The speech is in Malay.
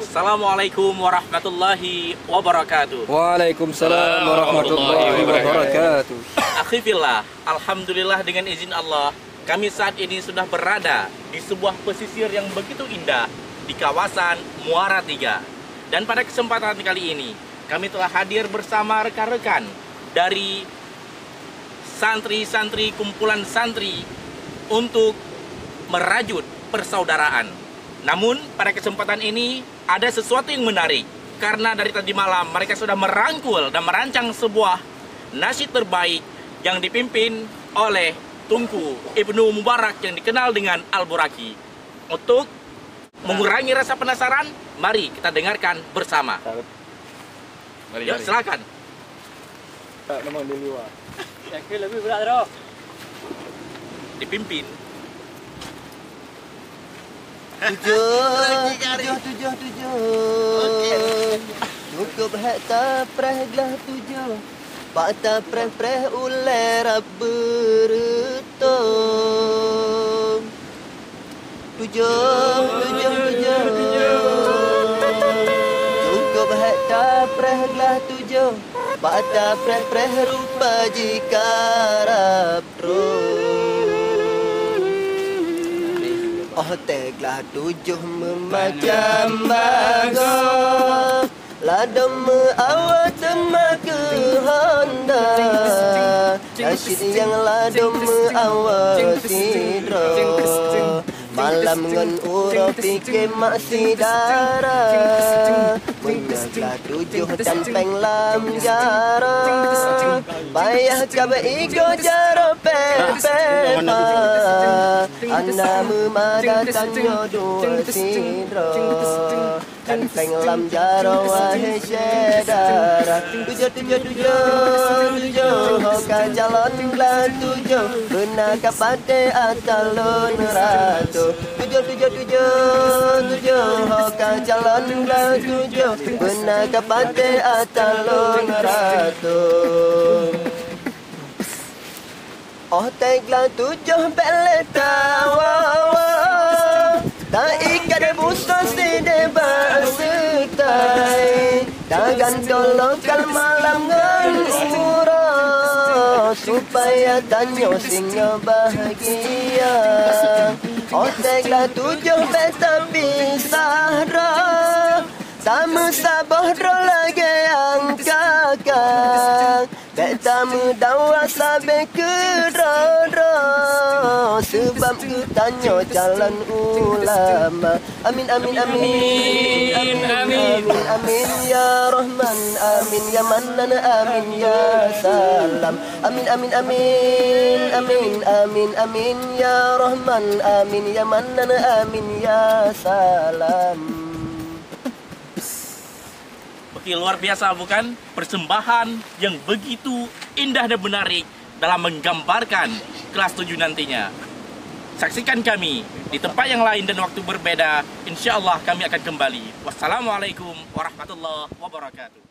Assalamualaikum warahmatullahi wabarakatuh. Waalaikumsalam warahmatullahi wabarakatuh. Akhifillah, alhamdulillah dengan izin Allah, kami saat ini sudah berada di sebuah pesisir yang begitu indah di kawasan Muara Tiga. Dan pada kesempatan kali ini, kami telah hadir bersama rekan-rekan dari santri-santri, kumpulan santri untuk merajut persaudaraan. Namun pada kesempatan ini ada sesuatu yang menarik, karena dari tadi malam mereka sudah merangkul dan merancang sebuah nasyid terbaik yang dipimpin oleh Tunku Ibnu Mubarak yang dikenal dengan Al-Buraki. Untuk mengurangi rasa penasaran, mari kita dengarkan bersama. Yuk, silakan. Lebih berat dah. Dipimpin. Tujuh. Cukup hektar preh gelah tujuh. Pakta preh ular berutung. Tujuh. Cukup hektar preh gelah tujuh. Pakta preh rupa jika rapro. Oh teglah tujuh memacam bagus, ladam awak temak ke Honda, nasyid yang ladam awak sidro, malam ngan uro fikir maksi darah, meneglah tujuh dan penglam jaro, bayah kabe ego jaro pepepa, anda memada tanyo dua sidro, dan penglam jaro wahai syedara. Tujuh, hoka jalan belah tujuh, benar kapate atalon ratu. Tujuh, hoka jalan belah tujuh, benar kapate atalon ratu. Oh teglah tujuh beletawa, tak ikat busa sede bersetai, dagan tolokal malam ngan urus, supaya tanyo singa bahagia. Oh teglah tujuh beta pisah roh, sama sabah roh lagi yang kakak, beta mudawa sampai ke roh, sebab ku tanya jalan ulama. Amin ya Rahman, amin ya Mannan, amin ya Salam. Amin ya Rahman, amin ya Mannan, amin ya Salam. Oke, luar biasa bukan? Persembahan yang begitu indah dan menarik dalam menggambarkan kelas 7 nantinya. Saksikan kami di tempat yang lain dan waktu berbeda. Insya Allah kami akan kembali. Wassalamualaikum warahmatullahi wabarakatuh.